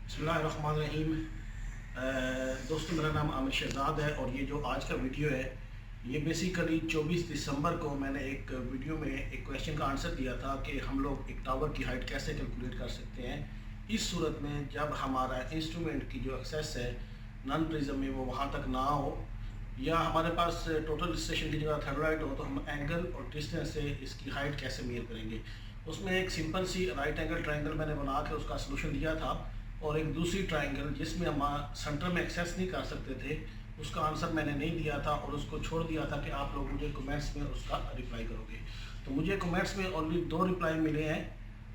बिस्मिल्लाहिर्रहमानिर्रहीम। दोस्तों, मेरा नाम आमिर शहजाद है और ये जो आज का वीडियो है ये बेसिकली 24 दिसंबर को मैंने एक वीडियो में एक क्वेश्चन का आंसर दिया था कि हम लोग एक टावर की हाइट कैसे कैलकुलेट कर सकते हैं इस सूरत में जब हमारा इंस्ट्रूमेंट की जो एक्सेस है नॉन प्रिज्म में वो वहाँ तक ना हो, या हमारे पास टोटल स्टेशन की जगह थर्ड हो, तो हम एंगल और डिस्टेंस से इसकी हाइट कैसे मेयर करेंगे। उसमें एक सिंपल सी राइट एंगल ट्रायंगल मैंने बना के उसका सलूशन दिया था, और एक दूसरी ट्रायंगल जिसमें हम सेंटर में एक्सेस नहीं कर सकते थे उसका आंसर मैंने नहीं दिया था और उसको छोड़ दिया था कि आप लोग मुझे कमेंट्स में उसका रिप्लाई करोगे। तो मुझे कमेंट्स में ऑनली 2 रिप्लाई मिले हैं,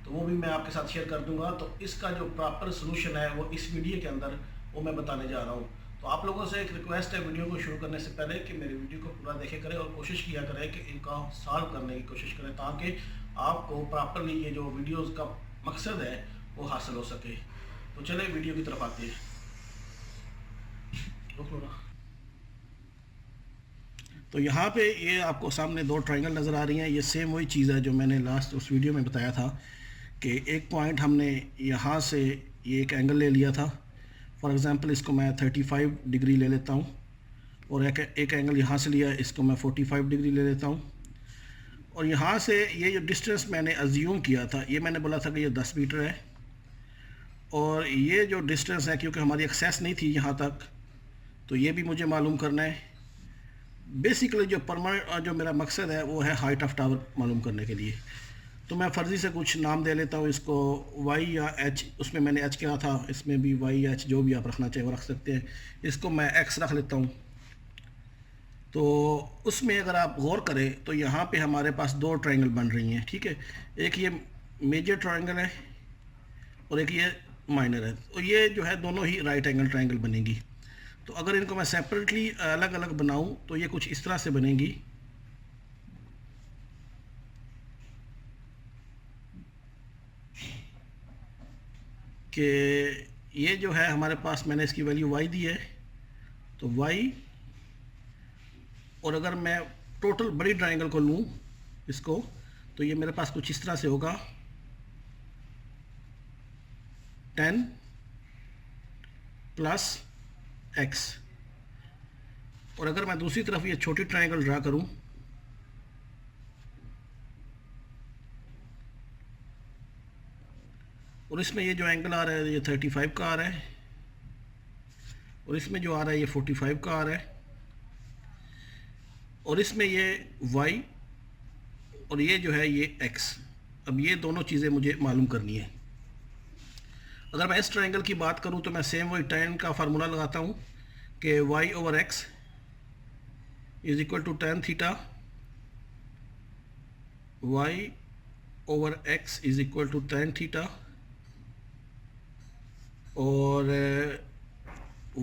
तो वो भी मैं आपके साथ शेयर कर दूंगा। तो इसका जो प्रॉपर सोल्यूशन है वो इस वीडियो के अंदर वो मैं बताने जा रहा हूँ। तो आप लोगों से एक रिक्वेस्ट है वीडियो को शुरू करने से पहले कि मेरी वीडियो को पूरा देखे करें और कोशिश किया करें कि इनका सॉल्व करने की कोशिश करें, ताकि आपको प्रॉपरली ये जो वीडियोज़ का मकसद है वो हासिल हो सके। तो चले वीडियो की तरफ आते हैं। रोक लो ना। तो यहाँ पे ये आपको सामने 2 ट्रायंगल नज़र आ रही हैं। ये सेम वही चीज़ है जो मैंने लास्ट उस वीडियो में बताया था कि एक पॉइंट हमने यहाँ से ये एक एंगल ले लिया था। फॉर एग्ज़ाम्पल इसको मैं 35 डिग्री ले लेता हूँ, और एक एंगल यहाँ से लिया, इसको मैं 45 डिग्री ले लेता हूँ। और यहाँ से ये जो डिस्टेंस मैंने अज्यूम किया था, ये मैंने बोला था कि ये 10 मीटर है, और ये जो डिस्टेंस है क्योंकि हमारी एक्सेस नहीं थी यहाँ तक, तो ये भी मुझे मालूम करना है। बेसिकली जो परमानेंट जो मेरा मकसद है वो है हाइट ऑफ टावर मालूम करने के लिए। तो मैं फ़र्ज़ी से कुछ नाम दे लेता हूँ इसको वाई या एच, उसमें मैंने एच किया था, इसमें भी वाई या एच जो भी आप रखना चाहें वो रख सकते हैं। इसको मैं एक्स रख लेता हूँ। तो उसमें अगर आप गौर करें तो यहाँ पे हमारे पास 2 ट्रायंगल बन रही हैं, ठीक है। एक ये मेजर ट्रायंगल है और एक ये माइनर है। तो ये जो है दोनों ही राइट एंगल ट्रायंगल बनेगी। तो अगर इनको मैं सेपरेटली अलग अलग बनाऊं तो ये कुछ इस तरह से बनेगी कि ये जो है हमारे पास, मैंने इसकी वैल्यू y दी है, तो y, और अगर मैं टोटल बड़ी ट्रायंगल को लूँ इसको, तो ये मेरे पास कुछ इस तरह से होगा 10 प्लस x। और अगर मैं दूसरी तरफ ये छोटी ट्रायंगल ड्रा करूँ, और इसमें ये जो एंगल आ रहा है ये 35 का आ रहा है, और इसमें जो आ रहा है ये 45 का आ रहा है, और इसमें ये y और ये जो है ये x। अब ये दोनों चीज़ें मुझे मालूम करनी है। अगर मैं इस ट्रायंगल की बात करूं तो मैं सेम वही tan का फार्मूला लगाता हूं कि y over x is equal to tan theta, y over x is equal to tan theta, और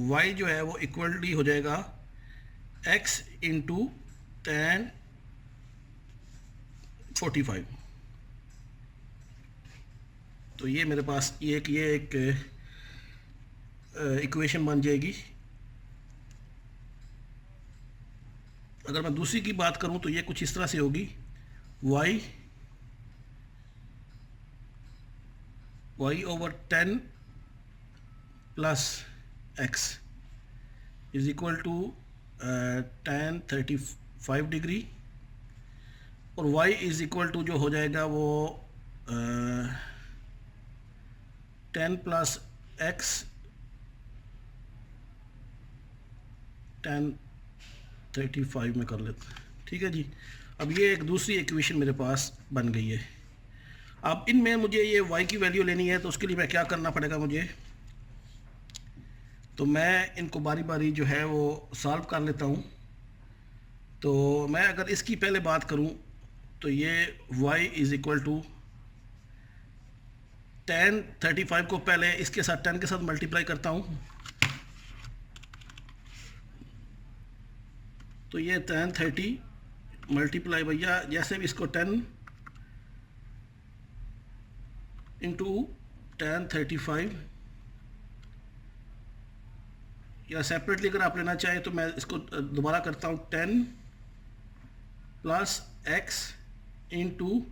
y जो है वो इक्वली हो जाएगा x इंटू tan 45। तो ये मेरे पास ये एक इक्वेशन बन जाएगी। अगर मैं दूसरी की बात करूं तो ये कुछ इस तरह से होगी y over 10 plus x is equal to tan 35 degree, और y इज इक्वल टू जो हो जाएगा वो 10 प्लस x tan 35 में कर लेते हैं, ठीक है जी। अब ये एक दूसरी इक्वेशन मेरे पास बन गई है। अब इनमें मुझे ये y की वैल्यू लेनी है, तो उसके लिए मैं क्या करना पड़ेगा मुझे, तो मैं इनको बारी बारी जो है वो सॉल्व कर लेता हूँ। तो मैं अगर इसकी पहले बात करूँ तो ये y is equal to tan 35 को पहले इसके साथ 10 के साथ मल्टीप्लाई करता हूँ, तो ये tan 30 मल्टीप्लाई भैया जैसे भी इसको 10 इंटू tan 35, या सेपरेटली अगर आप लेना चाहें तो मैं इसको दोबारा करता हूँ 10 प्लस x इंटू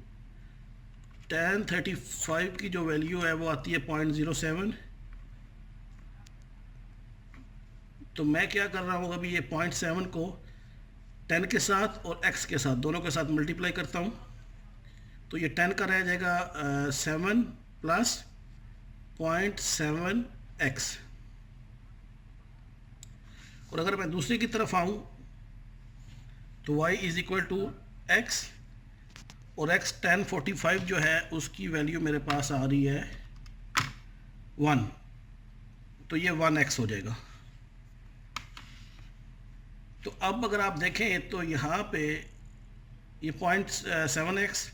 tan 35 की जो वैल्यू है वो आती है 0.07, तो मैं क्या कर रहा हूँ, अभी ये 0.7 को 10 के साथ और x के साथ दोनों के साथ मल्टीप्लाई करता हूँ, तो ये 10 का रह जाएगा 7 प्लस 0.7x। और अगर मैं दूसरी की तरफ आऊँ तो y is equal to x, और x 1045 जो है उसकी वैल्यू मेरे पास आ रही है 1, तो ये 1x हो जाएगा। तो अब अगर आप देखें तो यहाँ पे ये 0.7x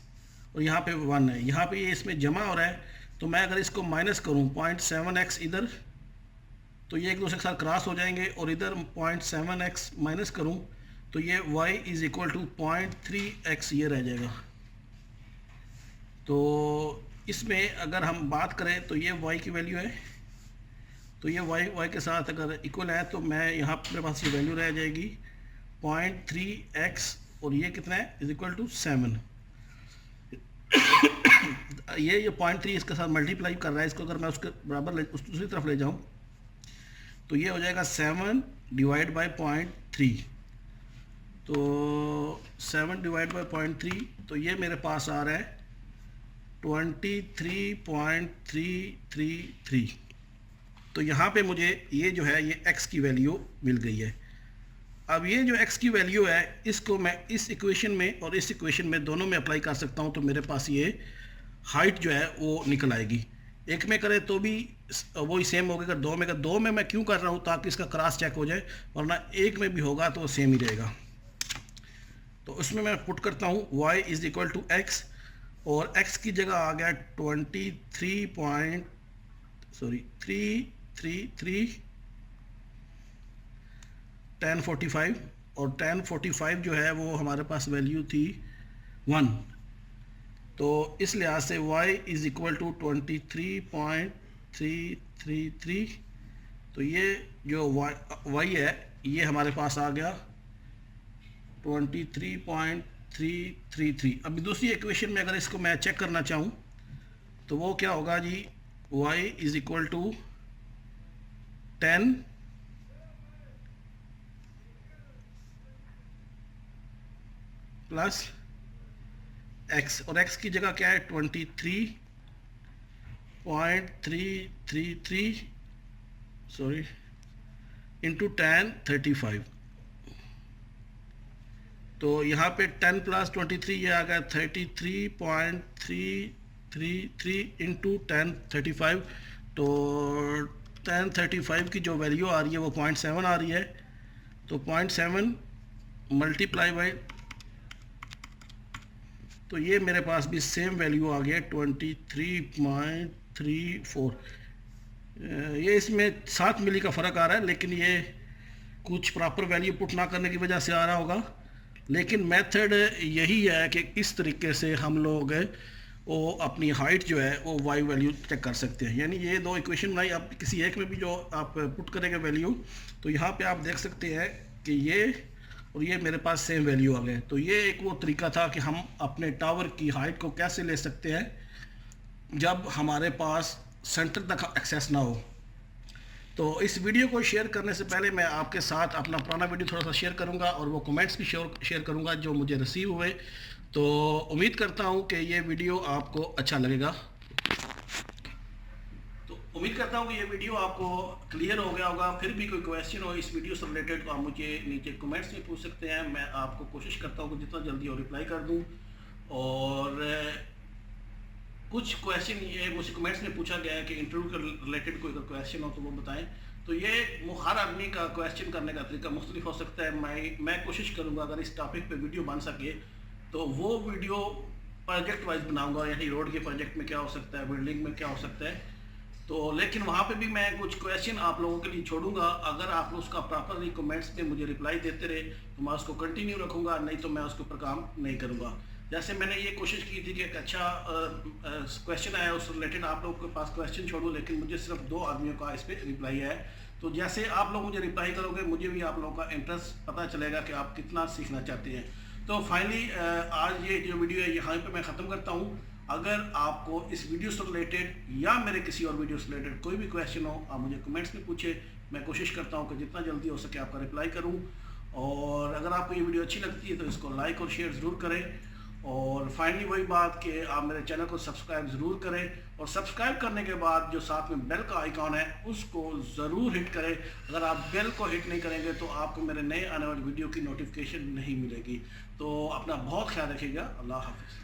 और यहाँ पे 1 है, यहाँ पे ये इसमें जमा हो रहा है। तो मैं अगर इसको माइनस करूँ 0.7x इधर, तो ये एक दूसरे के साथ क्रॉस हो जाएंगे, और इधर 0.7x माइनस करूँ तो ये y is equal to 0.3x ये रह जाएगा। तो इसमें अगर हम बात करें तो ये y की वैल्यू है, तो ये y के साथ अगर इक्वल है तो मैं यहाँ मेरे पास ये वैल्यू रह जाएगी 0.3x, और ये कितना है इज इक्वल टू 7। ये 0.3 इसके साथ मल्टीप्लाई कर रहा है, इसको अगर मैं उसके बराबर उस दूसरी तरफ ले जाऊँ तो ये हो जाएगा 7 डिवाइड बाई 0.3, तो 7 डिवाइड बाई 0.3, तो ये मेरे पास आ रहा है 23.333। तो यहाँ पे मुझे ये जो है ये x की वैल्यू मिल गई है। अब ये जो x की वैल्यू है इसको मैं इस इक्वेशन में और इस इक्वेशन में दोनों में अप्लाई कर सकता हूँ, तो मेरे पास ये हाइट जो है वो निकल आएगी। एक में करें तो भी वही सेम होगा, अगर दो में कर, दो में मैं क्यों कर रहा हूँ ताकि इसका क्रॉस चेक हो जाए, वरना एक में भी होगा तो सेम ही रहेगा। तो उसमें मैं पुट करता हूँ y is equal to x, और x की जगह आ गया 333 1045, और 1045 जो है वो हमारे पास वैल्यू थी 1, तो इस लिहाज से y इज इक्वल टू 23.333। तो ये जो y है ये हमारे पास आ गया 23.333। अभी दूसरी इक्वेशन में अगर इसको मैं चेक करना चाहूँ तो वो क्या होगा जी, y is equal to 10 plus x, और x की जगह क्या है 23.333 सॉरी इंटू 1035। तो यहाँ पे 10 प्लस 23 ये आ गया 33.333 इंटू 1035। तो 1035 की जो वैल्यू आ रही है वो 0.7 आ रही है, तो 0.7 मल्टीप्लाई बाई, तो ये मेरे पास भी सेम वैल्यू आ गया 23.34। ये इसमें 7 मिली का फ़र्क आ रहा है, लेकिन ये कुछ प्रॉपर वैल्यू पुट ना करने की वजह से आ रहा होगा। लेकिन मेथड यही है कि इस तरीके से हम लोग वो अपनी हाइट जो है वो y वैल्यू चेक कर सकते हैं। यानी ये दो इक्वेशन बनाई, आप किसी एक में भी जो आप पुट करेंगे वैल्यू, तो यहाँ पे आप देख सकते हैं कि ये और ये मेरे पास सेम वैल्यू आ गए। तो ये एक वो तरीका था कि हम अपने टावर की हाइट को कैसे ले सकते हैं जब हमारे पास सेंटर तक एक्सेस ना हो। तो इस वीडियो को शेयर करने से पहले मैं आपके साथ अपना पुराना वीडियो थोड़ा सा शेयर करूंगा, और वो कमेंट्स भी शेयर करूंगा जो मुझे रिसीव हुए। तो उम्मीद करता हूं कि ये वीडियो आपको अच्छा लगेगा। तो उम्मीद करता हूं कि ये वीडियो आपको क्लियर हो गया होगा। फिर भी कोई क्वेश्चन हो इस वीडियो से रिलेटेड तो आप मुझे नीचे कमेंट्स में पूछ सकते हैं। मैं आपको कोशिश करता हूँ कि जितना जल्दी हो रिप्लाई कर दूँ। और कुछ क्वेश्चन ये मुझे कमेंट्स में पूछा गया है कि इंटरव्यू के रिलेटेड कोई अगर क्वेश्चन हो तो वो बताएं। तो ये हर आदमी का क्वेश्चन करने का तरीका मुख्तलिफ हो सकता है। मैं कोशिश करूंगा अगर इस टॉपिक पे वीडियो बन सके तो वो वीडियो प्रोजेक्ट वाइज बनाऊंगा, यानी रोड के प्रोजेक्ट में क्या हो सकता है, बिल्डिंग में क्या हो सकता है। तो लेकिन वहाँ पे भी मैं कुछ क्वेश्चन आप लोगों के लिए छोड़ूंगा। अगर आप उसका प्रॉपरली कमेंट्स में मुझे रिप्लाई देते रहे तो मैं उसको कंटिन्यू रखूँगा, नहीं तो मैं उसके ऊपर काम नहीं करूँगा। जैसे मैंने ये कोशिश की थी कि एक अच्छा क्वेश्चन आया, उस रिलेटेड आप लोगों के पास क्वेश्चन छोड़ूं, लेकिन मुझे सिर्फ 2 आदमियों का इस पर रिप्लाई है। तो जैसे आप लोग मुझे रिप्लाई करोगे मुझे भी आप लोगों का इंटरेस्ट पता चलेगा कि आप कितना सीखना चाहते हैं। तो फाइनली आज ये जो वीडियो है यहाँ पे मैं ख़त्म करता हूँ। अगर आपको इस वीडियो से रिलेटेड या मेरे किसी और वीडियो से रिलेटेड कोई भी क्वेश्चन हो, आप मुझे कमेंट्स में पूछे। मैं कोशिश करता हूँ कि जितना जल्दी हो सके आपका रिप्लाई करूँ। और अगर आपको ये वीडियो अच्छी लगती है तो इसको लाइक और शेयर ज़रूर करें। और फाइनली वही बात कि आप मेरे चैनल को सब्सक्राइब ज़रूर करें, और सब्सक्राइब करने के बाद जो साथ में बेल का आइकॉन है उसको ज़रूर हिट करें। अगर आप बेल को हिट नहीं करेंगे तो आपको मेरे नए आने वाली वीडियो की नोटिफिकेशन नहीं मिलेगी। तो अपना बहुत ख्याल रखिएगा। अल्लाह हाफ़िज़।